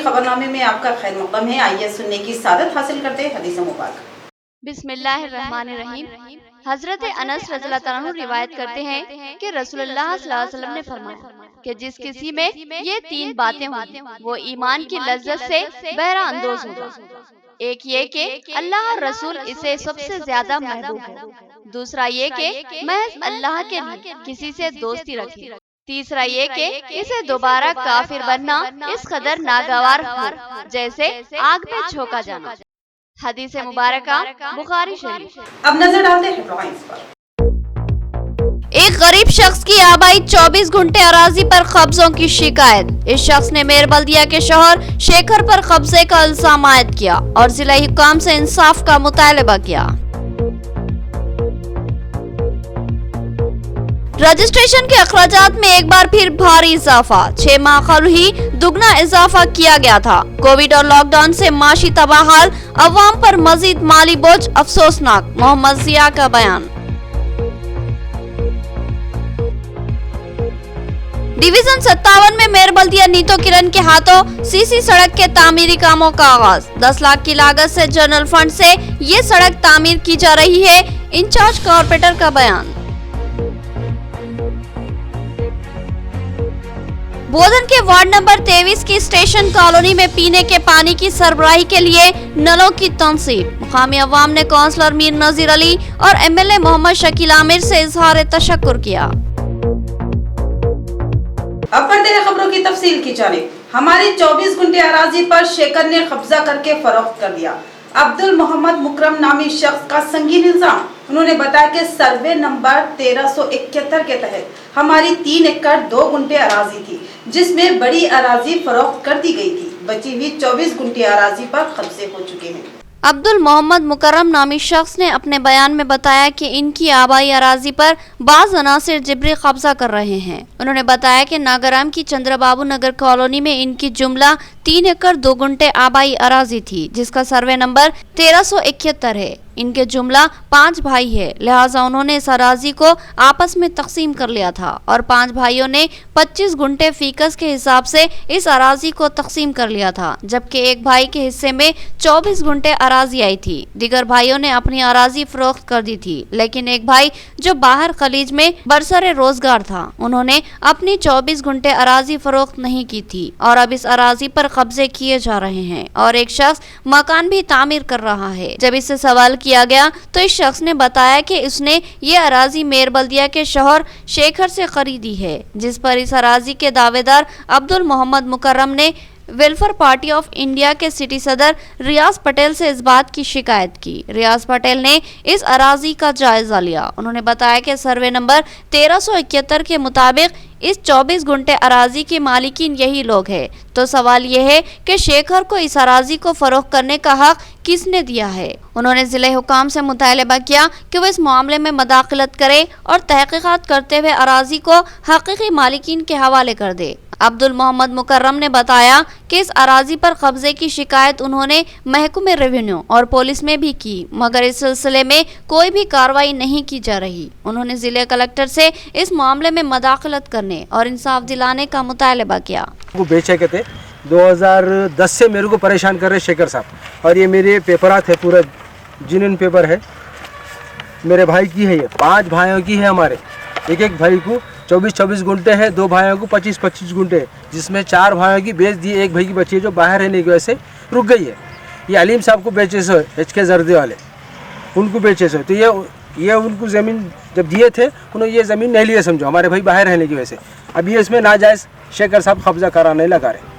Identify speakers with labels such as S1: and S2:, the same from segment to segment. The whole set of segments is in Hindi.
S1: खबरनामे में आपका खैर मक़दम है। आइए सुनने की सादत हासिल करते हैं हदीस मुबारक।
S2: बिस्मिल्लाहिर्रहमानिर्रहीम। हजरत अनस रज़ियल्लाहु अन्हु रिवायत करते हैं कि रसूलुल्लाह सल्लल्लाहु अलैहि वसल्लम ने फरमाया कि जिस किसी में ये 3 बातें होंगी वो ईमान की लज्जत से बहरा अंदोज होगा। एक ये कि अल्लाह और रसूल इसे सबसे ज्यादा महबूब है। दूसरा ये कि महज अल्लाह के लिए किसी से दोस्ती रखे। तीसरा ये कि इसे दोबारा काफिर बनना इस कदर नागवार हो जैसे आग में झोंका जाना। हदीस मुबारका बुखारी शरीफ।
S1: अब नजर डालते हैं हेडलाइंस पर।
S2: एक गरीब शख्स की आबाई 24 घंटे अराजी पर कब्जों की शिकायत। इस शख्स ने मेयर बल्दिया के शोहर शेखर पर कब्जे का इल्जाम आयद किया और जिला हुकाम से इंसाफ का मुतालबा किया। रजिस्ट्रेशन के अखराजात में एक बार फिर भारी इजाफा। 6 माह कबल ही दुगना इजाफा किया गया था। कोविड और लॉकडाउन से माशी तबाहाल, अवाम पर मजीद माली बोझ अफसोसनाक। मोहम्मद जिया का बयान। डिवीजन 57 में मेयर बल्दिया नीतो किरण के हाथों सीसी सड़क के तामीरी कामों का आगाज। 10 लाख की लागत से जनरल फंड से ये सड़क तामीर की जा रही है। इंचार्ज कॉर्पोरेटर का बयान। बोधन के वार्ड नंबर 23 की स्टेशन कॉलोनी में पीने के पानी की सरबराही के लिए नलों की तंसीब। मुकामी अवाम ने काउंसलर मीर नजीर अली और एमएलए मोहम्मद शकील आमिर से इजहार तशक्कुर किया।
S1: अब बढ़ते हैं खबरों की तफसील की जानिब। हमारी 24 घंटे अराजी पर शेखर ने कब्जा करके फरोख्त कर दिया। अब्दुल मोहम्मद मुकरम नामी शख्स का संगीन इल्जाम। उन्होंने बताया कि सर्वे नंबर 1371 के तहत हमारी 3 एकड़ 2 गुंठे अराजी थी, जिसमें बड़ी अराजी फरोख्त कर दी गई थी। बची हुई 24 गुंठे अराजी पर कब्जे हो चुके हैं।
S2: अब्दुल मोहम्मद मुकरम नामी शख्स ने अपने बयान में बताया कि इनकी आबाई अराजी पर बाज अनासिर जिब्री कब्जा कर रहे हैं। उन्होंने बताया कि नागराम की चंद्रबाबू नगर कॉलोनी में इनकी जुमला 3 एकड़ 2 गुंठे आबाई अराजी थी, जिसका सर्वे नंबर 1371 है। इनके जुमला 5 भाई है, लिहाजा उन्होंने इस अराजी को आपस में तकसीम कर लिया था और 5 भाइयों ने 25 गुंठे फीकस के हिसाब से इस अराजी को तकसीम कर लिया था, जबकि एक भाई के हिस्से में 24 गुंठे अराजी आई थी। दीगर भाइयों ने अपनी अराजी फरोख्त कर दी थी, लेकिन एक भाई जो बाहर खलीज में बरसरे रोजगार था, उन्होंने अपनी 24 गुंठे अराजी फरोख्त नहीं की थी और अब इस अराजी पर कब्जे किए जा रहे हैं और एक शख्स मकान भी तामीर कर रहा है। जब इससे सवाल किया गया तो इस शख्स ने बताया कि उसने ये अराजी मेयर बल्दिया के शोहर शेखर से खरीदी है, जिस पर इस अराजी के दावेदार अब्दुल मोहम्मद मुकरम ने वेलफेयर पार्टी ऑफ इंडिया के सिटी सदर रियाज पटेल से इस बात की शिकायत की। रियाज पटेल ने इस अराजी का जायजा लिया। उन्होंने बताया कि सर्वे नंबर 1371 के मुताबिक इस 24 गुंठे अराजी के मालिकीन यही लोग हैं। तो सवाल यह है कि शेखर को इस अराजी को फरोख्त करने का हक किसने दिया है। उन्होंने जिले हुकाम से मुतालबा किया कि वो इस मामले में मदाखलत करे और तहकीकात करते हुए अराजी को हकीकी मालिकीन के हवाले कर दे। अब्दुल मोहम्मद मुकर्रम ने बताया कि इस अराजी पर कब्जे की शिकायत उन्होंने महकमे रेवेन्यू और पुलिस में भी की, मगर इस सिलसिले में कोई भी कार्रवाई नहीं की जा रही। उन्होंने जिले कलेक्टर से इस मामले में मदाखलत करने और इंसाफ दिलाने का मुतालबा किया।
S3: वो बेचे के थे 2010 से मेरे को परेशान कर रहे शेखर साहब, और ये मेरे पेपरात है, पूरा जिनियन पेपर है, मेरे भाई की है, ये 5 भाइयों की है। हमारे एक भाई को 24 गुंठे है, 2 भाइयों को 25 गुंठे है, जिसमें 4 भाइयों की बेच दी, एक भाई की बची है जो बाहर रहने की वजह से रुक गई है। ये अलीम साहब को बेचे सो HK जर्दे वाले, उनको बेचे सो, तो ये उनको ज़मीन जब दिए थे उन्होंने ये ज़मीन नहीं लिए, समझो हमारे भाई बाहर रहने की वजह से। अब ये इसमें नाजायज़ शेखर साहब कब्जा कराने लगा रहे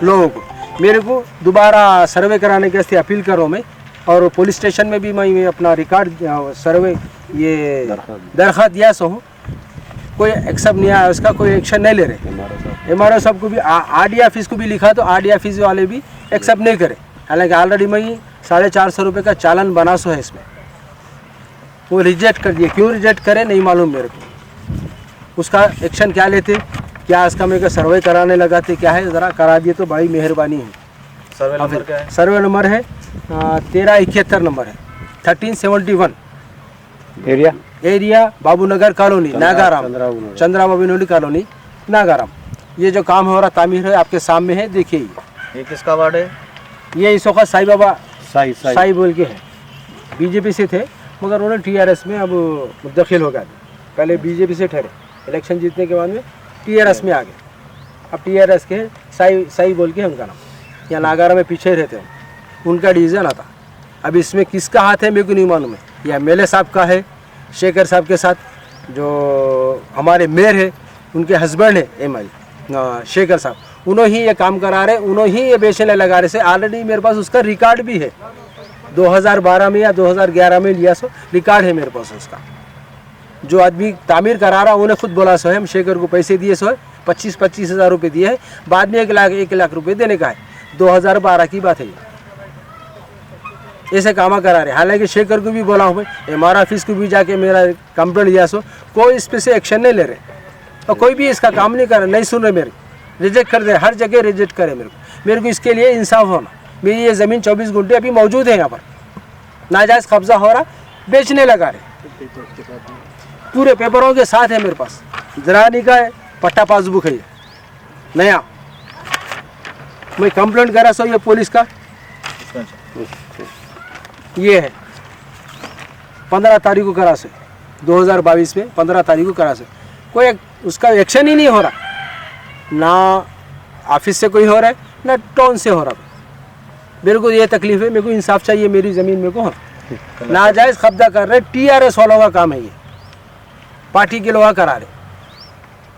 S3: लोगों को। मेरे को दोबारा सर्वे कराने के वास्ते अपील करो मैं, और पुलिस स्टेशन में भी मैं अपना रिकॉर्ड सर्वे ये दरख्वास्त दिया सो हूँ, कोई एक्सेप्ट नहीं आया, उसका कोई एक्शन नहीं ले रहे। MRO साहब को भी RD ऑफिस को भी लिखा तो RD ऑफिस वाले भी एक्सेप्ट नहीं करे। हालांकि ऑलरेडी मैं 450 रुपये का चालान बना सो है, इसमें वो रिजेक्ट कर दिए। क्यों रिजेक्ट करे नहीं मालूम मेरे को, उसका एक्शन क्या लेते, क्या इसका मेरे को सर्वे कराने लगाते, क्या है, ज़रा करा दिए तो भाई मेहरबानी है। सर्वे नंबर क्या है? सर्वे नंबर है 1371 नंबर है, 1371 area Babunagar colony Nagaram, Chandrababu Noli colony Nagaram. ये जो काम हो रहा तामीर है आपके सामने है, देखिए
S4: ये किसका वार्ड है?
S3: ये इस वक्त साई बाबा
S4: साई
S3: साई बोल के है, बीजेपी से थे मगर उन्होंने टीआरएस में अब मुद्दखिल हो गए। पहले बीजेपी से ठहरे, इलेक्शन जीतने के बाद में टीआरएस में आ गए। अब टीआरएस के साई बोल के है उनका नाम, यहाँ नागारा में पीछे रहते हैं, उनका डिसीजन आता। अब इसमें किसका हाथ है मेरे को नहीं मालूम है, या एमएलए साहब का है शेखर साहब के साथ, जो हमारे मेयर है उनके हस्बैंड है एमएलए शेखर साहब, उन्होंने ही ये काम करा रहे, उन्होंने ही ये बेचने लगा रहे से। ऑलरेडी मेरे पास उसका रिकॉर्ड भी है, 2012 में या 2011 में लिया सो रिकॉर्ड है मेरे पास उसका। जो आदमी तामीर करा रहा उन्हें खुद बोला सो है हम शेखर को पैसे दिए सो है, 25-25 हज़ार रुपये दिए है, बाद में 1 लाख रुपये देने का है। 2012 की बात है ये, ऐसे कामा करा रहे। हालांकि शेखर को भी बोला हूँ भाई, एमआर ऑफिस को भी जाके मेरा कंप्लेंट लिया सो, कोई इस पर से एक्शन नहीं ले रहे और कोई भी इसका काम नहीं कर रहा, नहीं सुन रहे मेरे, रिजेक्ट कर दे, हर जगह रिजेक्ट करे मेरे को इसके लिए इंसाफ होना। मेरी ये ज़मीन 24 गुंठे अभी मौजूद है यहाँ पर, नाजायज़ कब्जा हो रहा, बेचने लगा रहे, पूरे पेपरों के साथ है मेरे पास, जरानी का है, पट्टा पासबुक है ये नया। मैं कंप्लेंट करा सो ये पुलिस का, ये है 15 तारीख को करा से, 2022 में 15 तारीख को करा से, कोई उसका एक्शन ही नहीं हो रहा, ना ऑफिस से कोई हो रहा है ना टाउन से हो रहा। मेरे को ये तकलीफ है, मेरे को इंसाफ चाहिए, मेरी ज़मीन मेरे को नाजायज़ कब्जा कर रहे, टीआरएस वालों का काम है ये, पार्टी के लोग करा रहे।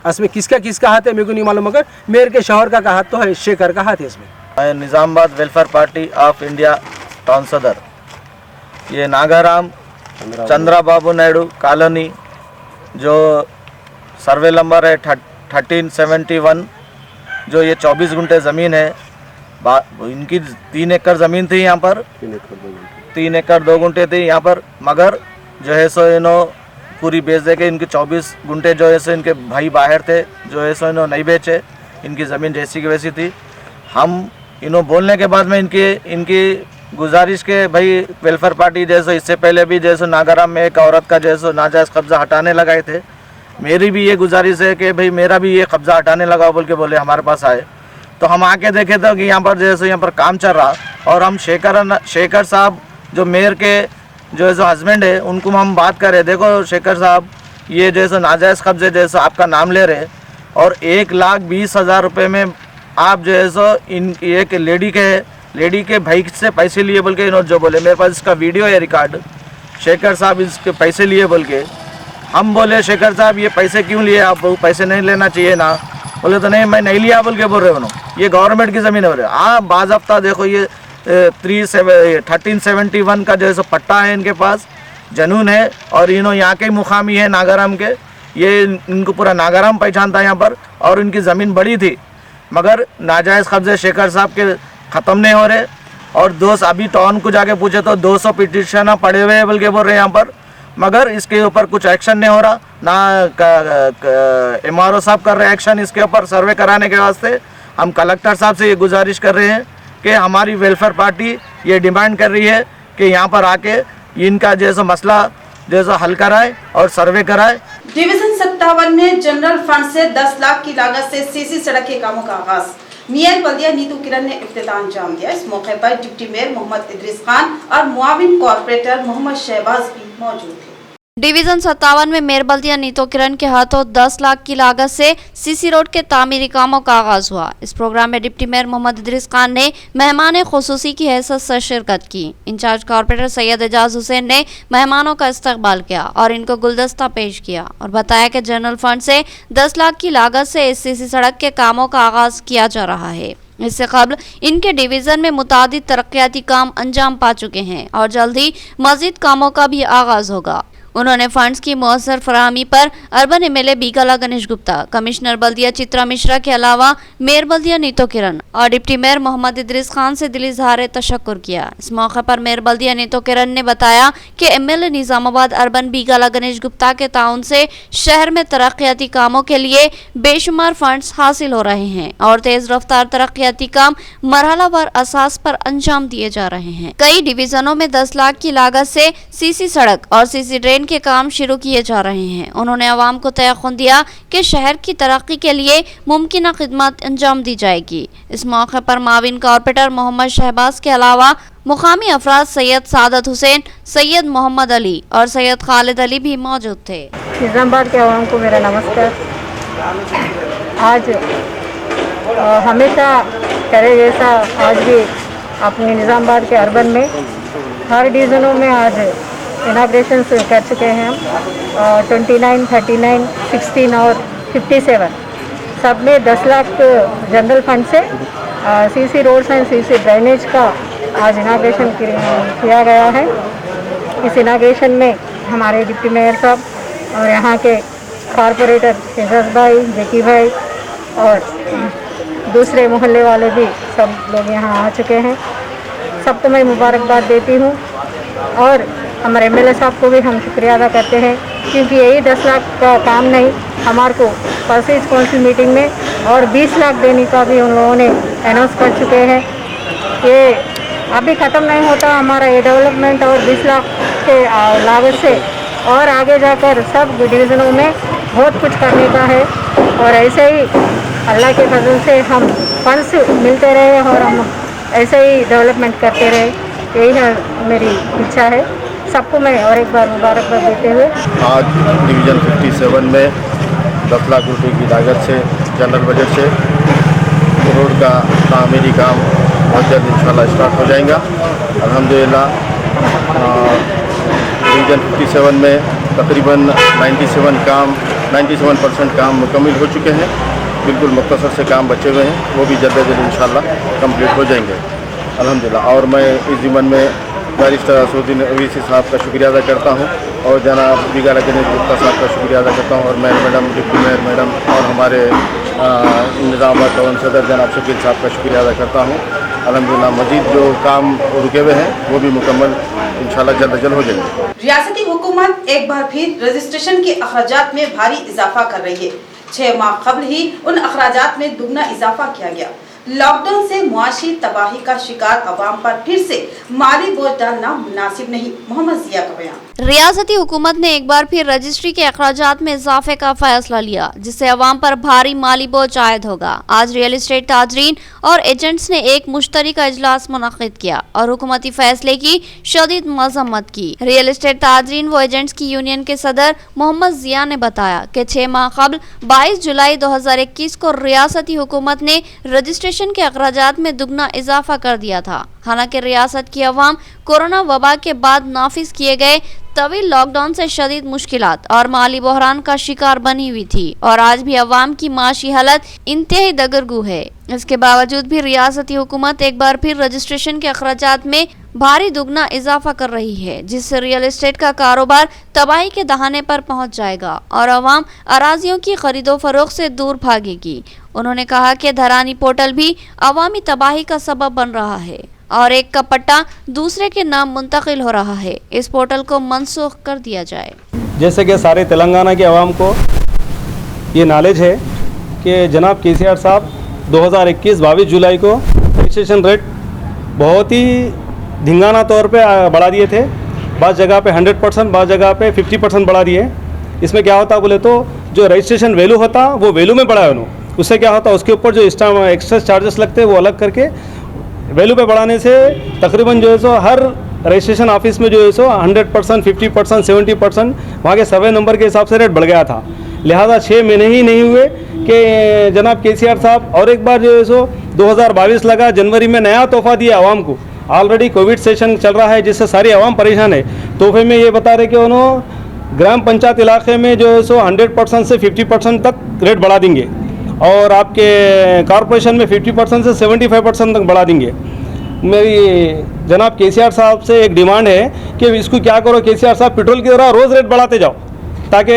S3: इसमें किसका हाथ है मेरे को नहीं मालूम, मगर मेयर के शौहर का हाथ तो है, शेखर का हाथ है इसमें।
S4: मैं Nizamabad welfare party of India town सदर, ये नागाराम चंद्रबाबू नायडू कॉलोनी, जो सर्वे नंबर है 1371, जो ये 24 गुंठे ज़मीन है, इनकी 3 एकड़ ज़मीन थी यहाँ पर, 3 एकड़ 2 गुंठे थी यहाँ पर, मगर जो है सो इन्हों पूरी बेच दे के इनके 24 गुंठे जो है सो इनके भाई बाहर थे, जो है सो इन्हों नहीं बेचे, इनकी ज़मीन जैसी की वैसी थी। हम इन्हों बोलने के बाद में इनकी गुजारिश के भाई वेलफेयर पार्टी जैसे इससे पहले भी जैसे नागाराम में एक औरत का जैसे नाजायज़ कब्ज़ा हटाने लगाए थे, मेरी भी ये गुजारिश है कि भाई मेरा भी ये कब्ज़ा हटाने लगा बोल के बोले हमारे पास आए, तो हम आके देखे तो कि यहाँ पर जैसे यहाँ पर काम चल रहा, और हम शेखर साहब जो मेयर के जो है हस्बैंड है उनको हम बात कर रहे, देखो शेखर साहब ये जैसे नाजायज़ कब्जे जैसे आपका नाम ले रहे, और 1,20,000 रुपये में आप जो है सो इन एक लेडी के भाई से पैसे लिए बोल के इन्होंने जो बोले, मेरे पास इसका वीडियो है रिकॉर्ड, शेखर साहब इसके पैसे लिए बोल के। हम बोले शेखर साहब ये पैसे क्यों लिए, आप पैसे नहीं लेना चाहिए ना, बोले तो नहीं मैं नहीं लिया बोल के बोल रहे हो, ये गवर्नमेंट की ज़मीन है बोले। हाँ बाज़ाब्ता देखो ये 1371 का जो है सो पट्टा है इनके पास, जनून है, और इन्हों यहाँ के मुकामी है नागाराम के, ये इनको पूरा नागाराम पहचानता है यहाँ पर, और इनकी ज़मीन बड़ी थी, मगर नाजायज़ कब्जे शेखर साहब के ख़त्म नहीं हो रहे। और दोस्त अभी टाउन को जाके पूछे तो 200 पिटिशन पड़े हुए हैं बोल के बोल रहे हैं यहाँ पर, मगर इसके ऊपर कुछ एक्शन नहीं हो रहा, ना MRO साहब कर रहे एक्शन इसके ऊपर सर्वे कराने के वास्ते। हम कलेक्टर साहब से ये गुजारिश कर रहे हैं कि हमारी वेलफेयर पार्टी ये डिमांड कर रही है कि यहाँ पर आके इनका जैसा मसला जैसा हल कराए और सर्वे कराए।
S1: डिवीजन 57 में जनरल फंड से 10 लाख की लागत से सीसी सड़क के कामों का आगाज मेयर बल्दिया नीतू किरण ने इफ्तिताह अंजाम दिया। इस मौके पर डिप्टी मेयर मोहम्मद इदरीस खान और मुआविन कॉर्पोरेटर मोहम्मद शहबाज भी मौजूद थे।
S2: डिवीजन 57 में मेयर बल्दिया नीतू किरण के हाथों 10 लाख की लागत से सीसी रोड के तामीरी कामों का आगाज हुआ। इस प्रोग्राम में डिप्टी मेयर मोहम्मद इदरीस खान ने मेहमान खुसूसी की हैसियत से शिरकत की। इंचार्ज कॉर्पोरेटर सैयद एजाज हुसैन ने मेहमानों का इस्तकबाल किया और इनको गुलदस्ता पेश किया और बताया कि जनरल फंड से 10 लाख की लागत से इस सीसी सड़क के कामों का आगाज किया जा रहा है। इससे कबल इनके डिवीजन में मुतादिद तरक्याती काम अंजाम पा चुके हैं और जल्द ही मजीद कामों का भी आगाज होगा। उन्होंने फंड्स की मौसर फराहमी पर urban MLA Bigala Ganesh Gupta, commissioner बल्दिया चित्रा मिश्रा के अलावा मेयर बल्दिया नीतू किरण और डिप्टी मेयर मोहम्मद इदरीस खान से दिली इज़हार तशक्कुर किया। इस मौके पर मेयर बल्दिया नीतू किरण ने बताया कि एमएलए निजामाबाद अर्बन बीकाला गणेश गुप्ता के ताउन से शहर में तरक्याती कामों के लिए बेशुमार फंड्स हासिल हो रहे हैं और तेज रफ्तार तरक्याती काम मरहलावार असास पर अंजाम दिए जा रहे हैं। कई डिवीजनों में 10 लाख की लागत से सीसी सड़क और सीसी ड्रेन के काम शुरू किए जा रहे हैं। उन्होंने आवाम को तयक़ुन दिया कि शहर की तरक्की के लिए मुमकिन खिदमत अंजाम दी जाएगी। इस मौके पर माविन कॉर्पोरेटर मोहम्मद शहबाज के अलावा मुकामी अफराद सैयद सादत हुसैन, सैयद मोहम्मद अली और सैयद खालिद अली भी मौजूद थे।
S5: निज़ामाबाद के आवाम को मेरा नमस्कार। आज हमेशा करे जैसा आज भी अपने निज़ामाबाद के अर्बन में हर डिवीज़नों में आज इनाग्रेशन कर चुके हैं हम। 29, 39, 16 और 57 सब में 10 लाख जनरल फंड से CC roads and CC drainage का आज इनाग्रेशन किया गया है। इस इनाग्रेशन में हमारे डिप्टी मेयर साहब और यहाँ के कॉरपोरेटर एजाज भाई, जेकी भाई और दूसरे मोहल्ले वाले भी सब लोग यहाँ आ चुके हैं। सबको मैं मुबारकबाद देती हूँ और हमारे एमएलए साहब को भी हम शुक्रिया अदा करते हैं, क्योंकि यही 10 लाख का काम नहीं, हमारे को परसेज काउंसिल मीटिंग में और 20 लाख देने का भी उन लोगों ने अनाउंस कर चुके हैं। ये अभी ख़त्म नहीं होता हमारा ये डेवलपमेंट और 20 लाख के लागत से और आगे जाकर सब डिवीज़नों में बहुत कुछ करने का है। और ऐसे ही अल्लाह के फजल से हम फंड्स मिलते रहे और हम ऐसे ही डेवलपमेंट करते रहे, यही है मेरी इच्छा है। सबको मैं और एक बार मुबारकबाद देते हुए
S6: आज डिवीज़न 57 में 10 लाख रुपए की लागत से जनरल बजट से रोड का तामीरी काम बहुत जल्द इंशाल्लाह स्टार्ट हो जाएगा। अल्हम्दुलिल्लाह डिवीज़न 57 में तकरीबन 97% काम मुकम्मल हो चुके हैं। बिल्कुल मुख्तसर से काम बचे हुए हैं, वो भी जल्द अज जल्द इंशाल्लाह कंप्लीट हो जाएंगे अल्हम्दुलिल्लाह। और मैं इस ज़िम्मन में बैरिस्टर असदुद्दीन अवीसी साहब का शुक्रिया अदा करता हूँ और जनाब बिगाला गणेश गुप्ता साहब का शुक्रिया अदा करता हूँ और mayor madam, deputy mayor madam और हमारे निज़ामाबाद टाउन सदर जनाब शकील साहब का शुक्रिया अदा करता हूँ। अल्हम्दुलिल्लाह मजीद जो काम रुके हुए हैं वो भी मुकम्मल इंशाल्लाह जल्द अज जल्द हो जाएंगे।
S1: रियासती हुकूमत एक बार फिर रजिस्ट्रेशन के अखराजात में भारी इजाफा कर रही है। 6 माह कबल ही उन अखराजात में दुगना इजाफा किया गया। लॉकडाउन से मुआशी तबाही का शिकार अवाम पर फिर से माली बोझ डालना मुनासिब नहीं। मोहम्मद जिया का बयान।
S2: रियासती हुकूमत ने एक बार फिर रजिस्ट्री के अखराजात में इजाफे का फैसला लिया, जिससे अवाम पर भारी माली बोझ आयद होगा। आज रियल एस्टेट ताजरीन और एजेंट्स ने एक मुश्तरका इजलास मुनक्किद किया और हुकूमती फैसले की शदीद मजम्मत की। रियल एस्टेट ताजरीन व एजेंट्स की यूनियन के सदर मोहम्मद जिया ने बताया कि 6 माह कबल 22 जुलाई 2021 को रियासती हुकूमत ने रजिस्ट्रेशन के अखराजात में दुगना इजाफा कर दिया था। हालांकि रियासत की अवाम कोरोना वबा के बाद नाफिज किए गए तवील लॉकडाउन से शदीद मुश्किलात और माली बहरान का शिकार बनी हुई थी और आज भी अवाम की माशी हालत इंतहाई दगरगू है। इसके बावजूद भी रियासती हुकूमत एक बार फिर रजिस्ट्रेशन के अखराजात में भारी दुगना इजाफा कर रही है, जिससे रियल एस्टेट का कारोबार तबाही के दहाने पर पहुंच जाएगा और अवाम अराजियों की खरीदो फरोख्त से दूर भागेगी। उन्होंने कहा कि धरानी पोर्टल भी अवामी तबाही का सबब बन रहा है और एक का पट्टा दूसरे के नाम मुंतकिल हो रहा है। इस पोर्टल को मनसूख कर दिया जाए।
S7: जैसे कि सारे तेलंगाना के अवाम को ये नॉलेज है कि जनाब केसीआर साहब 2021-22 जुलाई को रजिस्ट्रेशन रेट बहुत ही धिंगाना तौर पे बढ़ा दिए थे। बाज़ जगह पे 100%, बाज़ जगह पे 50% बढ़ा दिए। इसमें क्या होता बोले तो जो रजिस्ट्रेशन वैल्यू होता वो वैल्यू में बढ़ाया उन्होंने, उससे क्या होता उसके ऊपर जो एक्स्ट्रा चार्जेस लगते हैं वो अलग करके वैल्यू पे बढ़ाने से तकरीबन जो है सो हर रजिस्ट्रेशन ऑफिस में जो है सो 100%, 50%, 70% वहाँ के सर्वे नंबर के हिसाब से रेट बढ़ गया था। लिहाजा 6 महीने ही नहीं हुए कि जनाब केसीआर साहब और एक बार जो है सो 2022 लगा, जनवरी में नया तोहफा दिया आवाम को। ऑलरेडी कोविड सेशन चल रहा है जिससे सारी आवाम परेशान है। तोहफे में ये बता रहे कि उन्होंने ग्राम पंचायत इलाके में जो है सो 100% से 50% तक रेट बढ़ा देंगे और आपके कॉरपोरेशन में 50% से 75% तक बढ़ा देंगे। मेरी जनाब केसीआर साहब से एक डिमांड है कि इसको क्या करो केसीआर साहब, पेट्रोल की तरह रोज़ रेट बढ़ाते जाओ ताकि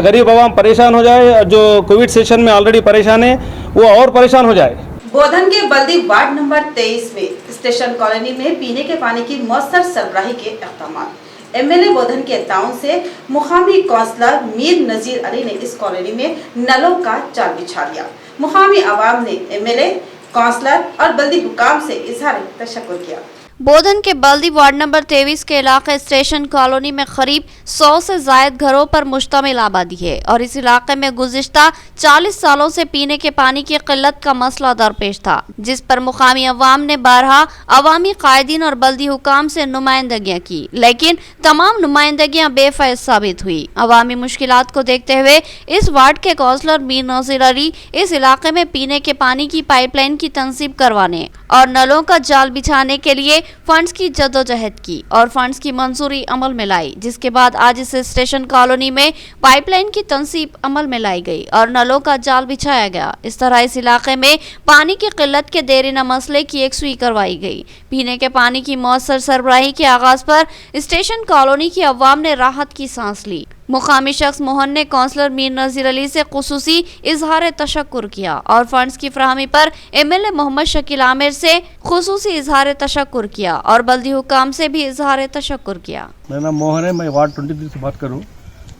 S7: गरीब आवाम परेशान हो जाए, जो कोविड सेशन में ऑलरेडी परेशान है वो और परेशान हो जाए।
S1: बोधन के बल्दी वार्ड नंबर 23 में स्टेशन कॉलोनी में पीने के पानी की मौसर सरबराही के इक़दाम। एमएलए बोधन के ताउन से मुकामी काउंसलर मीर नजीर अली ने इस कॉलोनी में नलों का जाल बिछा दिया। मुकामी आवाम ने एमएलए, काउंसलर और बल्दी हुकाम से इजहार तशक्कुर किया।
S2: बोधन के बल्दी वार्ड नंबर 23 के इलाके स्टेशन कॉलोनी में करीब 100 से जायद घरों पर मुश्तमिल आबादी है और इस इलाके में गुज़िश्ता 40 सालों से पीने के पानी की किल्लत का मसला दरपेश था, जिस पर मुकामी अवाम ने बारहा अवामी कायदीन और बल्दी हुकाम से नुमाइंदगियाँ की, लेकिन तमाम नुमाइंदगियाँ बेफैज़ साबित हुई। अवामी मुश्किलात को देखते हुए इस वार्ड के काउंसलर मीर नज़ीर अली इस इलाके में पीने के पानी की पाइपलाइन की तंसीब करवाने और नलों का जाल बिछाने के लिए फंड्स की जद्दोजहद की और फंड्स की मंजूरी अमल में लाई, जिसके बाद आज इस स्टेशन कॉलोनी में पाइपलाइन की तंसीब अमल में लाई गई और नलों का जाल बिछाया गया। इस तरह इस इलाके में पानी की किल्लत के देरीना मसले की एकसुई करवाई गई। पीने के पानी की मौसर सरबराही के आगाज पर स्टेशन कॉलोनी की अवाम ने राहत की सांस ली। मुकामी शख्स मोहन ने काउंसलर मीर नज़ीर अली से खुसूसी इजहार तशक्कुर किया और फंड्स की फराहमी पर MLA मोहम्मद शकील आमिर से खुसूसी इजहार तशक्कुर किया और बल्दी हुकाम से भी इजहार तशक्कुर किया।
S7: मेरा नाम मोहन है, मैं वार्ड 23 से बात करूँ।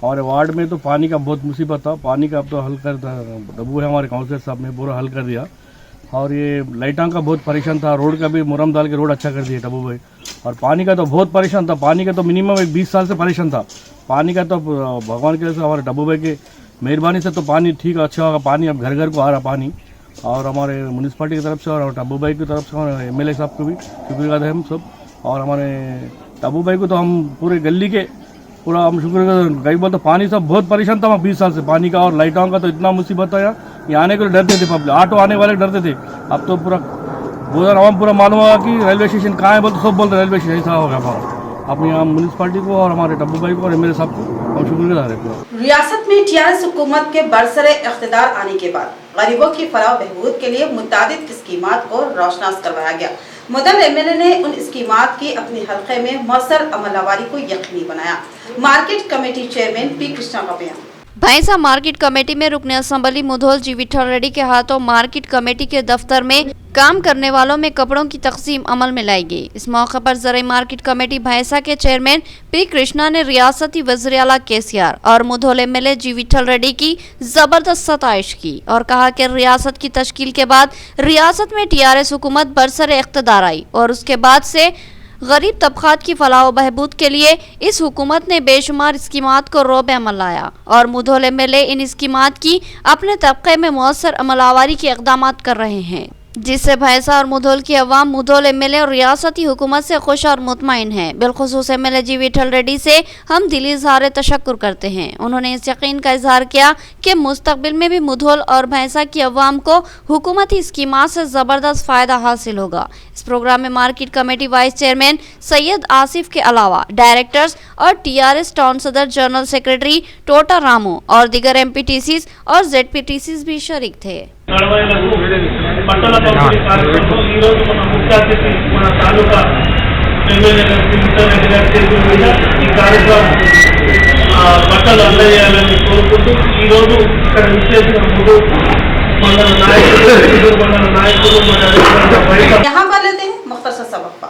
S7: और वार्ड में तो पानी का बहुत मुसीबत था, पानी का अब तो हल कर डब्बू है, हमारे काउंसलर साहब ने पूरा हल कर दिया। और ये लाइटां का बहुत परेशान था, रोड का भी मुरम डाल के रोड अच्छा कर दिया डब्बू भाई। और पानी का तो बहुत परेशान था, पानी का तो मिनिमम 20 साल से परेशान था। पानी का तो भगवान की वजह से हमारे डब्बू भाई की मेहरबानी से तो पानी ठीक अच्छा होगा, पानी अब घर घर को आ रहा पानी। और हमारे म्यूनसिपालिटी की तरफ से और डब्बू भाई की तरफ से और MLA साहब को भी शुक्रिया है हम सब। और हमारे डब्बू भाई को तो हम पूरे गली के पूरा हम शुक्र कई बार तो पानी सब बहुत परेशान था 20 साल से पानी का। और लाइटों का तो इतना मुसीबत था, यहाँ आने के लिए डरते थे, पब्लिक ऑटो आने वाले डरते थे। अब तो पूरा बोधन आवाम पूरा मालूम होगा कि रेलवे स्टेशन कहाँ है, बोलते सब बोलते रेलवे स्टेशन ऐसा होगा हमारा। अपने यहाँ म्यूनसिपालिटी को और हमारे डब्बू भाई को और MLA साहब को हम शुक्रिया है पूरा।
S1: रियासत में TRS हुकूमत के बरसरे इख्तिदार आने के बाद गरीबों की फलाह बहबूद के लिए मुतादिद स्कीमात को रोशनास करवाया गया। मुदल MLA ने उन स्कीमात की अपने हल्के में मौसर अमलावारी को यकीनी बनाया। Market committee chairman P Krishna का बयान।
S2: भैंसा मार्केट कमेटी में रुकने असम्बली मुधोल जी विठल रेड्डी के हाथों मार्केट कमेटी के दफ्तर में काम करने वालों में कपड़ों की तकसीम अमल में लाई गई। इस मौके पर ज़राई मार्केट कमेटी भैंसा के चेयरमैन P कृष्णा ने रियासती वज़ीर आला KCR और मुधोल MLA जी विठल रेड्डी की जबरदस्त सताइश की और कहा कि रियासत की तश्कील के बाद रियासत में TRS हुकूमत बरसरे इख्तिदार आई और उसके बाद से गरीब तबकात की फलाह बहबूद के लिए इस हुकूमत ने बेशुमार स्कीमात को रोब अमल लाया और मुधोल MLA इन स्कीमात की अपने तबके में मौसर अमलावारी के इक़दामात कर रहे हैं, जिससे भैंसा और मुधोल की अवाम मुधोल MLA और रियासती हुकूमत से खुश और मुतमईन है। बिलखुसूस MLA जी विठल रेड्डी से हम दिली इजहार तशक्कुर करते हैं। उन्होंने इस यकीन का इजहार किया कि मुस्तकबिल में भी मुधोल और भैंसा की अवाम को हुकूमती स्कीमात से ज़बरदस्त फ़ायदा हासिल होगा। इस प्रोग्राम में market committee vice chairman Syed Asif के अलावा डायरेक्टर्स और TRS टाउन सदर जनरल सेक्रेटरी टोटा रामू और दीगर MPTCs और ZPTCs भी शरीक थे।
S8: బట్టల పంపిణీ కార్యక్రమం ఈ రోజు మన ముఖ్య అతిథి మన తాలూకా MLA గారి రెడ్డి గారి చేతుల మీద ఈ కార్యక్రమం బట్టలు అందజేయాలని కోరుకుంటూ ఈ రోజు ఇక్కడ విచ్చేసిన ముందు మండల నాయకులు
S1: यहाँ पर लेते हैं मुख्तसर सबक।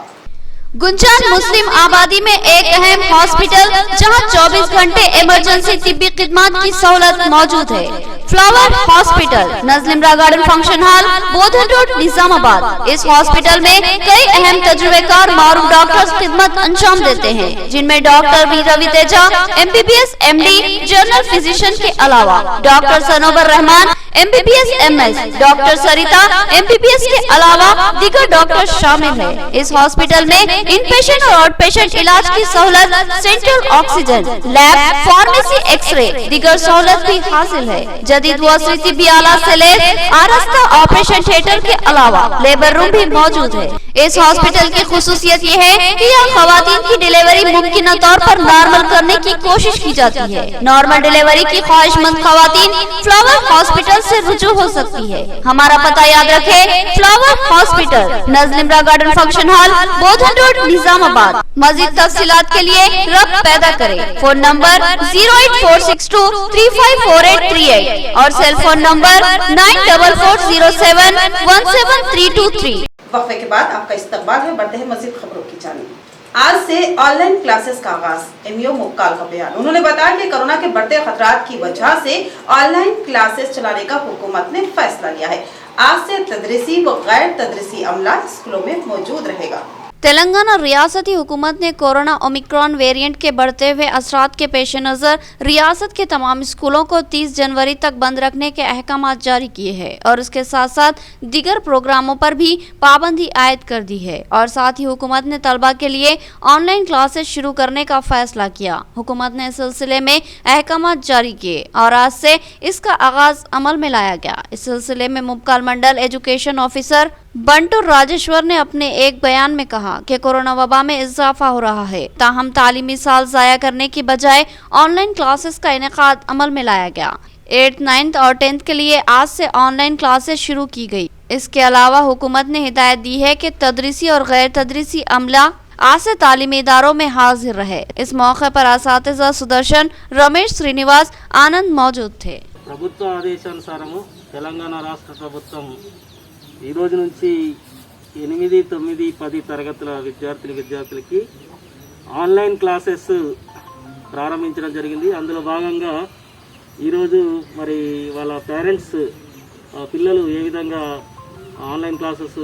S2: गुंजान मुस्लिम आबादी में एक अहम हॉस्पिटल जहां 24 घंटे इमरजेंसी तिब्बी खिदमत की सहूलत मौजूद है। फ्लावर हॉस्पिटल, नजलिमरा garden function hall, Bodhan road, Nizamabad. इस हॉस्पिटल में कई अहम तजुर्बेकार मारूफ डॉक्टर्स खिदमत अंजाम देते हैं, जिनमें doctor V Ravi Teja MBBS MD general physician के अलावा doctor Sanober Rahman MBBS MS, doctor Sarita MBBS के अलावा दीगर डॉक्टर शामिल है। इस हॉस्पिटल में इनपेशेंट और आउट पेशेंट इलाज की सहूलत, central oxygen, lab, pharmacy, x ray, दीगर सहूलत भी हासिल है। जदीद वसीती बियाला से ले आरस्ता ऑपरेशन थिएटर के अलावा लेबर रूम भी मौजूद है। इस हॉस्पिटल की खुसूसियत ये है कि यहाँ खवातीन की डिलीवरी मुमकिन तौर पर नॉर्मल करने की कोशिश की जाती है। नॉर्मल डिलीवरी की ख्वाहिशमंद खवातीन फ्लावर हॉस्पिटल से रुजू हो सकती है। हमारा पता याद रखे, फ्लावर हॉस्पिटल, नजलिमरा garden function hall, Bodhan road, Nizamabad. मजीद तफसीलात के लिए रब्त पैदा करें। फोन नंबर 08462354838 और सेल फोन नंबर 9440717323।
S1: वक्फे के बाद आपका इस्तकबाल है, बढ़ते हैं मजीद खबरों की जानिब। आज से ऑनलाइन क्लासेस का आगाज, MO मुक्काल का बयान। उन्होंने बताया कि कोरोना के बढ़ते खतरात की वजह से ऑनलाइन क्लासेस चलाने का हुकूमत ने फैसला लिया है। आज से तदरीसी व गैर तदरीसी अमला स्कूलों में मौजूद रहेगा।
S2: तेलंगाना रियासती हुकूमत ने कोरोना ओमिक्रॉन वेरिएंट के बढ़ते हुए असरात के पेश नज़र रियासत के तमाम स्कूलों को 30 जनवरी तक बंद रखने के अहकाम जारी किए हैं और उसके साथ साथ दीगर प्रोग्रामों पर भी पाबंदी आयद कर दी है और साथ ही हुकूमत ने तलबा के लिए ऑनलाइन क्लासेस शुरू करने का फैसला किया। हुकूमत ने इस सिलसिले में अहकाम जारी किए और आज से इसका आगाज अमल में लाया गया। इस सिलसिले में मुबकाल मंडल एजुकेशन ऑफिसर बंटू राजेश्वर ने अपने एक बयान में कहा कि कोरोना वबा में इजाफा हो रहा है, ताहम तालीमी साल जाया करने की बजाय ऑनलाइन क्लासेस का इनेकाद अमल में लाया गया। 8th, 9th और 10th के लिए आज से ऑनलाइन क्लासेस शुरू की गई। इसके अलावा हुकूमत ने हिदायत दी है कि तदरीसी और गैर तदरीसी अमला आज से तालीमी इदारों में हाजिर रहे। इस मौके पर असातिज़ा सुदर्शन, रमेश, श्रीनिवास, आनंद मौजूद थे।
S9: ప్రభుత్వ ఆదేశానుసారము తెలంగాణ రాష్ట్ర ప్రభుత్వం ఈ రోజు నుంచి 8, 9, 10 తరగతుల విద్యార్థులకి ఆన్లైన్ క్లాసెస్ ప్రారంభించడం జరిగింది। అందులో భాగంగా ఈరోజు మరి వాళ్ళ పేరెంట్స్ పిల్లలు ఏ విధంగా ఆన్లైన్ క్లాసెస్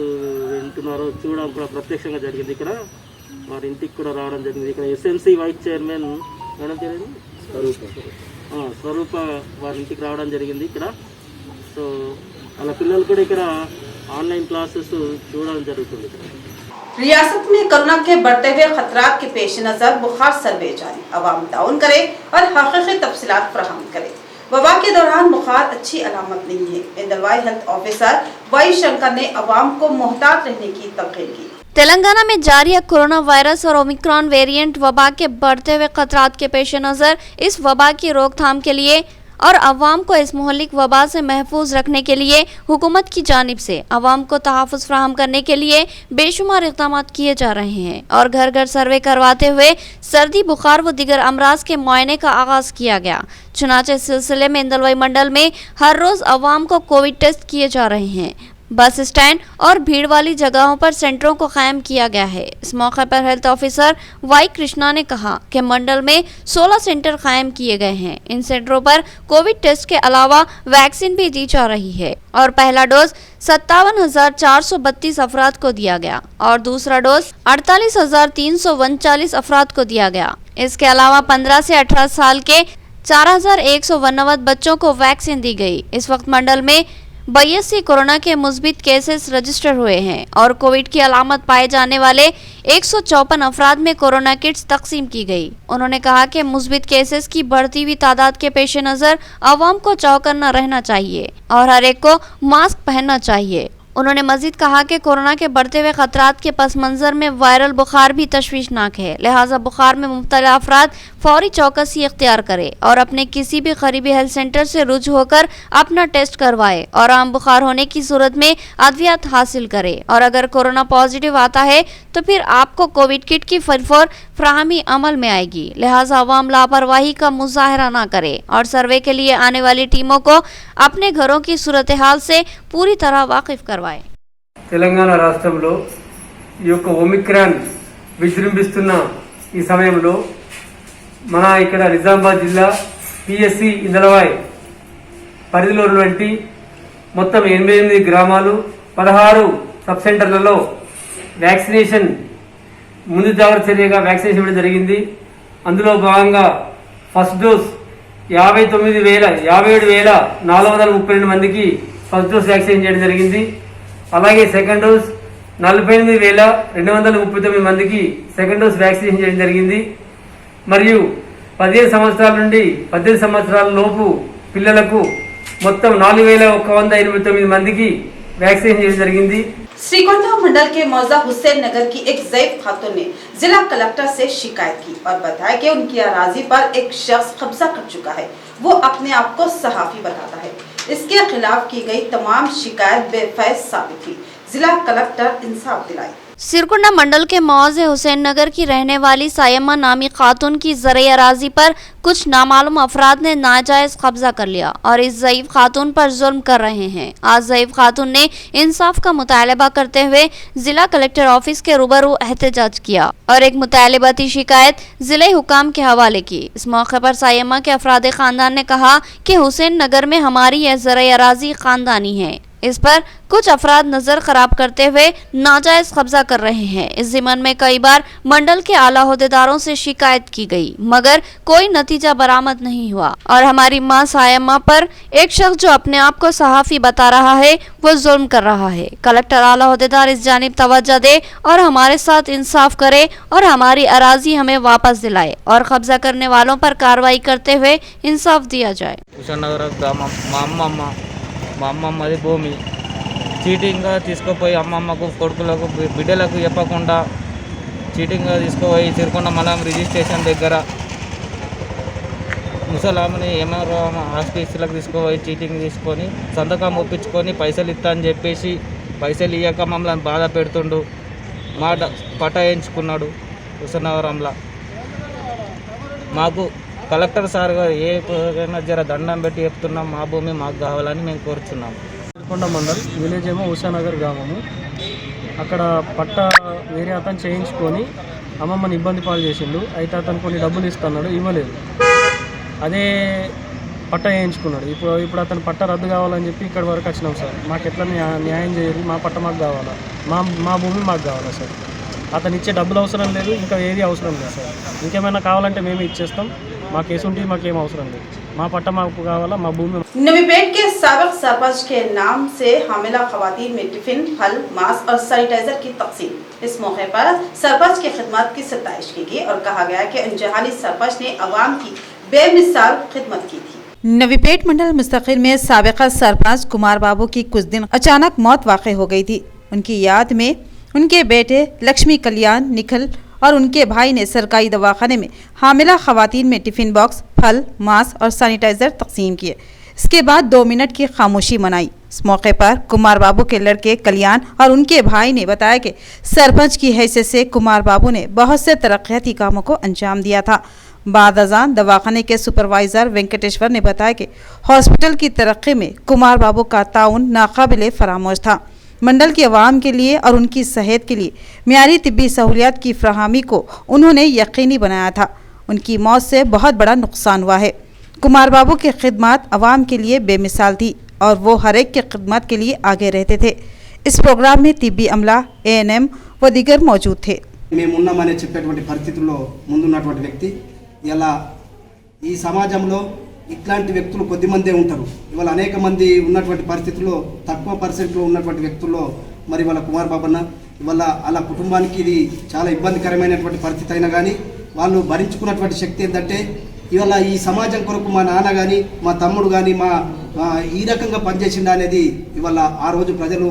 S9: వింటున్నారో చూడడం కూడా ప్రత్యక్షంగా జరిగింది। ఇక్కడ వారి ఇంటికి కూడా రావడం జరిగింది। ఇక్కడ ఎస్ఎంసీ వైస్ చైర్మన్ మేడం పేరు స్వరూప వారి ఇంటికి రావడం జరిగింది ఇక్కడ। సో వాళ్ళ పిల్లలు కూడా ఇక్కడ ऑनलाइन क्लासेस చూడడం జరుగుతుంది।
S1: रियासत में कोरोना के बढ़ते हुए खतरात के पेश नजर बुखार सर्वे जारी, अवाम ताउन करे और हकीकी तफसीलात फराहम करे। वबा के दौरान बुखार अच्छी अलामत नहीं है। इंदलवाई हेल्थ ऑफिसर वाई शंकर ने अवाम को मोहतात रहने की तलकीन की।
S2: तेलंगाना में जारी है कोरोना वायरस और ओमिक्रॉन वेरिएंट वबा के बढ़ते हुए खतरात के पेश नज़र इस वबा की रोकथाम के लिए और अवाम को इस मुहलिक वबा से महफूज रखने के लिए हुकूमत की जानिब से अवाम को तहफ़्फ़ुज़ फराहम करने के लिए बेशुमार इक़दाम किए जा रहे हैं और घर घर सर्वे करवाते हुए सर्दी, बुखार व दीगर अमराज के मुआयने का आगाज़ किया गया। चुनाचे इस सिलसिले में इंदलवाई मंडल में हर रोज़ अवाम को कोविड टेस्ट किए जा रहे हैं। बस स्टैंड और भीड़ वाली जगहों पर सेंटरों को कायम किया गया है। इस मौके पर हेल्थ ऑफिसर वाई कृष्णा ने कहा कि मंडल में 16 सेंटर कायम किए गए हैं। इन सेंटरों पर कोविड टेस्ट के अलावा वैक्सीन भी दी जा रही है और पहला डोज 57,432 अफराद को दिया गया और दूसरा डोज 48,339 अफराद को दिया गया। इसके अलावा 15 से 18 साल के 4,199 बच्चों को वैक्सीन दी गई। इस वक्त मंडल में 82 कोरोना के मुस्बित केसेस रजिस्टर हुए हैं और कोविड की अलामत पाए जाने वाले 154 अफराद में कोरोना किट्स तकसीम की गई। उन्होंने कहा कि मुस्बित केसेस की बढ़ती हुई तादाद के पेश नज़र अवाम को चौकन्ना रहना चाहिए और हर एक को मास्क पहनना चाहिए। उन्होंने मजीद कहा कि कोरोना के बढ़ते हुए खतरात के पस मंज़र में वायरल बुखार भी तशवीशनाक है, लिहाजा बुखार में मुब्तला अफराद फौरी चौकसी इख्तियार करे और अपने किसी भी करीबी हेल्थ सेंटर से रुजू होकर अपना टेस्ट करवाए और आम बुखार होने की सूरत में अद्वियात हासिल करे और अगर कोरोना पॉजिटिव आता है तो फिर आपको कोविड किट की फौर फ्राहमी अमल में आएगी। लिहाजा अवाम लापरवाही का मुजाहरा ना करे और सर्वे के लिए आने वाली टीमों को अपने घरों की सूरत हाल से पूरी तरह वाकिफ करवाए।
S10: తెలంగాణ రాష్ట్రంలో ఈ యొక్క ఒమిక్రాన్ విజృంభిస్తున్న ఈ సమయంలో మన ఇక్కడ నిజామాబాద్ జిల్లా పిఎస్సి ఇందలవాయి పరిధిలో ఉన్నటువంటి మొత్తం 88 గ్రామాలు 16 సబ్ సెంటర్లలో వ్యాక్సినేషన్ ముందు జాగ్రత్త చర్యగా వ్యాక్సినేషన్ ఇవ్వడం జరిగింది। అందులో భాగంగా ఫస్ట్ డోస్ 57,432 మందికి ఫస్ట్ డోస్ వ్యాక్సినేషన్ చేయడం జరిగింది। అలాగే సెకండ్ డోస్ 48,239 మందికి సెకండ్ డోస్ వ్యాక్సినేషన్ చేయడం జరిగింది। మరియు 15 సంవత్సరాల నుండి 18 సంవత్సరాల లోపు పిల్లలకు మొత్తం 4,189 మందికి వ్యాక్సినేషన్ చేయడం జరిగింది।
S1: श्रीगोंदा मंडल के मौजा हुसैन नगर की एक ज़ईफ खातून ने जिला कलेक्टर से शिकायत की और बताया कि उनकी अराजी पर एक शख्स कब्जा कर चुका है। वो अपने आप को सहाफी बताता है। इसके खिलाफ की गई तमाम शिकायत बेफैज साबित हुई। जिला कलेक्टर इंसाफ दिलाई।
S2: सिरकुंडा मंडल के मौजे हुसैन नगर की रहने वाली सायमा नामी खातून की ज़रे अराजी पर कुछ नामालूम अफराद ने नाजायज कब्जा कर लिया और इस ज़ईफ खातून पर जुल्म कर रहे हैं। आज ज़ईफ खातून ने इंसाफ का मुतालबा करते हुए जिला कलेक्टर ऑफिस के रूबरू एहतजाज किया और एक मुतालबाती शिकायत जिले हुकाम के हवाले की। इस मौके पर सायमा के अफराद खानदान ने कहा कि हुसैन नगर में हमारी यह ज़रे अराजी खानदानी है। इस पर कुछ अफराद नजर खराब करते हुए नाजायज कब्जा कर रहे हैं। इस ज़िमन में कई बार मंडल के आला ओहदेदारों से शिकायत की गई मगर कोई नतीजा बरामद नहीं हुआ और हमारी मां सायम्मा पर एक शख्स जो अपने आप को सहाफी बता रहा है वो जुल्म कर रहा है। कलेक्टर आला ओहदेदार इस जानिब तवज्जो दे और हमारे साथ इंसाफ करे और हमारी अराजी हमें वापस दिलाए और कब्जा करने वालों पर कार्रवाई करते हुए इंसाफ दिया जाए।
S9: కుషానగర్ గ్రామం మా అమ్మమ్మది భూమి చీటింగ్గా తీసుకుపోయి అమ్మమ్మకు కొడుకులకు బిడ్డలకు చెప్పకుండా చీటింగ్గా తీసుకుపోయి చిరుకొండ మలం రిజిస్ట్రేషన్ దగ్గర ముసలామని ఎంఆర్ఓ ఆఫీసులకు తీసుకుపోయి చీటింగ్ తీసుకొని సంతకం ఒప్పించుకొని పైసలు ఇస్తా అని చెప్పేసి పైసలు ఇవ్వక మమ్మల్ని బాధ పెడుతుండు। మా పట్ట వేయించుకున్నాడు కుషానగరంలో। మాకు కలెక్టర్ సార్ గారు ఏ జర దండం పెట్టి చెప్తున్నాం మా భూమి మాకు కావాలని మేము కోరుచున్నాం।
S11: కొండ మండల్ విలేజ్ ఏమో ఉషానగర్ గ్రామము। అక్కడ పట్ట వేరే అతను చేయించుకొని అమ్మమ్మని ఇబ్బంది పాలు చేసిండు। అయితే అతను కొన్ని డబ్బులు ఇస్తున్నాడు, ఇవ్వలేదు। అదే పట్ట వేయించుకున్నాడు। ఇప్పుడు అతను పట్ట రద్దు కావాలని చెప్పి ఇక్కడ వరకు వచ్చినాం సార్। మాకు ఎట్లా న్యాయం చేయాలి? మా పట్ట మాకు కావాలా, మా భూమి మాకు కావాలా సార్। అతను ఇచ్చే డబ్బులు అవసరం లేదు, ఇంకా ఏది అవసరం లేదు సార్। ఇంకేమైనా కావాలంటే మేమే ఇచ్చేస్తాం। మా కేసు ఉంటే మాకేం అవసరం లేదు, మా పట్ట మాకు కావాలా, మా భూమి।
S1: नवीपेट के साबिक सरपंच के नाम से हामिला खवातीन में टिफिन, फल, मास्क और सैनिटाइजर की तकसीम। इस मौके पर सरपंच की खिदमत की सताइश की गई और कहा गया कि अनजहानी सरपंच ने अवाम की बेमिसाल खिदमत की थी। नवीपेट मंडल मुस्तकिल में साबिका सरपंच कुमार बाबू की कुछ दिन अचानक मौत वाक़ई हो गई थी। उनकी याद में उनके बेटे लक्ष्मी कल्याण निखल और उनके भाई ने सरकारी दवाखाने में हामिला खवातीन में टिफिन बॉक्स, फल, मास्क और सैनिटाइजर तकसीम किए। इसके बाद 2 मिनट की खामोशी मनाई। इस मौके पर कुमार बाबू के लड़के कल्याण और उनके भाई ने बताया कि सरपंच की हैसियत से कुमार बाबू ने बहुत से तरक्याती कामों को अंजाम दिया था। बाद अज़ान दवाखाने के सुपरवाइज़र वेंकटेश्वर ने बताया कि हॉस्पिटल की तरक्की में कुमार बाबू का ताउन नाकाबिले फरामोश था। मंडल की आवाम के लिए और उनकी सेहत के लिए मियारी तिब्बी सहूलियात की फ्राहमी को उन्होंने यकीनी बनाया था। उनकी मौत से बहुत बड़ा नुकसान हुआ है। कुमार बाबू की खिदमत आवाम के लिए बेमिसाल थी और वो हर एक की खिदमत के लिए आगे रहते थे। इस प्रोग्राम में तिब्बी अमला, ANM व दीगर मौजूद थे।
S12: మేమున్నామనే చెప్పేటువంటి పరిస్థితుల్లో ముందున్నటువంటి వ్యక్తి ఇలా ఈ సమాజంలో ఇట్లాంటి వ్యక్తులు కొద్దిమందే ఉంటారు। ఇవాళ అనేక మంది ఉన్నటువంటి పరిస్థితుల్లో తక్కువ పర్సెంట్లో ఉన్నటువంటి వ్యక్తుల్లో మరి వాళ్ళ కుమార్ బాబన్న ఇవాళ అలా కుటుంబానికి ఇది చాలా ఇబ్బందికరమైనటువంటి పరిస్థితి అయినా కానీ వాళ్ళు భరించుకున్నటువంటి శక్తి ఏంటంటే ఇవాళ ఈ సమాజం కొరకు మా నాన్న కానీ మా తమ్ముడు కానీ మా ఈ రకంగా పనిచేసిండా అనేది ఇవాళ ఆ రోజు ప్రజలు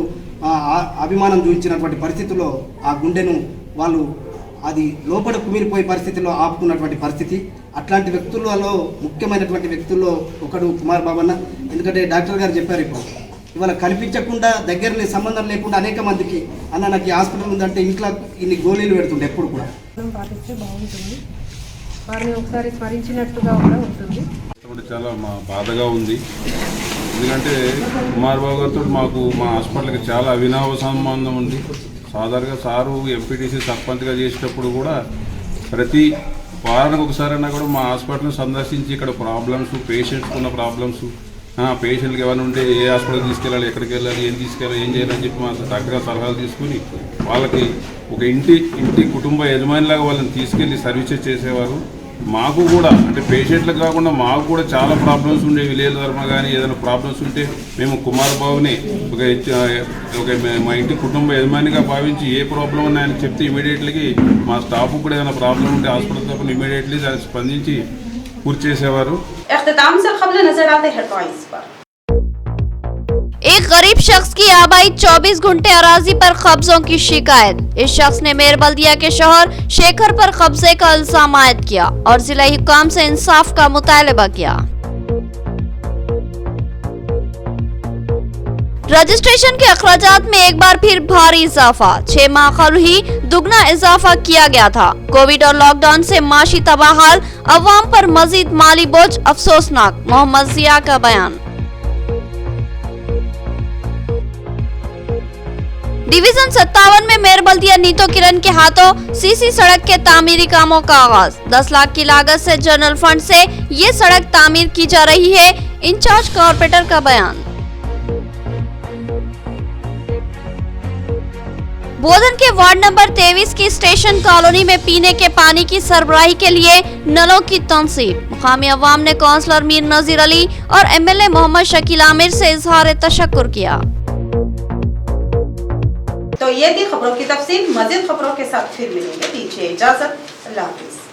S12: అభిమానం చూపించినటువంటి పరిస్థితుల్లో ఆ గుండెను వాళ్ళు అది లోపల కుమిలిపోయే పరిస్థితిలో ఆపుకున్నటువంటి పరిస్థితి। అట్లాంటి వ్యక్తులలో ముఖ్యమైనటువంటి వ్యక్తుల్లో ఒకడు కుమార్ బాబన్న। ఎందుకంటే డాక్టర్ గారు చెప్పారు ఇప్పుడు ఇవాళ కనిపించకుండా దగ్గరనే సంబంధం లేకుండా అనేక మందికి అన్న నాకు ఈ హాస్పిటల్ ఉందంటే ఇంట్లో ఇన్ని గోళీలు పెడుతుండే ఎప్పుడు కూడా
S5: పాటిస్తే బాగుంటుంది, వారిని ఒకసారి స్మరించినట్టుగా కూడా ఉంటుంది।
S13: చాలా బాధగా ఉంది, ఎందుకంటే కుమార్ బాబు గారితో మాకు మా హాస్పిటల్కి చాలా అవినావ సంబంధం ఉంది। సాధారణంగా సారు ఎంపీటీసీ సర్పంచ్గా చేసేటప్పుడు కూడా ప్రతి వారానికి ఒకసారైనా కూడా మా హాస్పిటల్ని సందర్శించి ఇక్కడ ప్రాబ్లమ్స్, పేషెంట్స్ ఉన్న ప్రాబ్లమ్స్, పేషెంట్కి ఏమైనా ఉంటే ఏ హాస్పిటల్కి తీసుకెళ్ళాలి, ఎక్కడికి వెళ్ళాలి, ఏం తీసుకెళ్ళాలి, ఏం చేయాలని చెప్పి మా డాక్టర్ సలహాలు తీసుకుని వాళ్ళకి ఒక ఇంటి కుటుంబ యజమానిలాగా వాళ్ళని తీసుకెళ్ళి సర్వీసెస్ చేసేవారు। మాకు కూడా అంటే పేషెంట్లకు కాకుండా మాకు కూడా చాలా ప్రాబ్లమ్స్ ఉండే, విలేజ్ ధర్మ కానీ ఏదైనా ప్రాబ్లమ్స్ ఉంటే మేము కుమార్ బాబుని ఒక మా ఇంటి కుటుంబ యజమానిగా భావించి ఏ ప్రాబ్లం ఉన్నా ఆయన చెప్తే ఇమీడియట్లీ మా స్టాఫ్ కూడా ఏదైనా ప్రాబ్లం ఉంటే హాస్పిటల్ తరఫున ఇమీడియట్లీ దాన్ని స్పందించి పూర్తి చేసేవారు।
S2: एक गरीब शख्स की आबाई 24 घंटे अराजी पर कब्जों की शिकायत। इस शख्स ने मेयर बल्दिया के शोहर शेखर पर कब्जे का इल्जाम आयद किया और जिला हुकाम से इंसाफ का मुतालबा किया। रजिस्ट्रेशन के अखराजात में एक बार फिर भारी इजाफा, 6 माह कबल ही दुगना इजाफा किया गया था। कोविड और लॉकडाउन से माशी तबाहाल, अवाम पर मजीद माली बोझ अफसोसनाक। मोहम्मद जिया का बयान। डिवीजन 57 में मेयर बल्दिया नीतो किरण के हाथों सीसी सड़क के तामीरी कामों का आगाज। 10 लाख की लागत से जनरल फंड से ये सड़क तामीर की जा रही है। इंचार्ज कॉर्पोरेटर का बयान। बोधन के वार्ड नंबर 23 की स्टेशन कॉलोनी में पीने के पानी की सरबराही के लिए नलों की तंसीब। मुकामी अवाम ने काउंसलर मीर नजीर अली और एमएलए मोहम्मद शकील आमिर से इजहार तशक्कुर किया।
S1: तो ये थी खबरों की तफसील। मजीद खबरों के साथ फिर मिलेंगे। दीजिए इजाजत। अल्लाह हाफिज।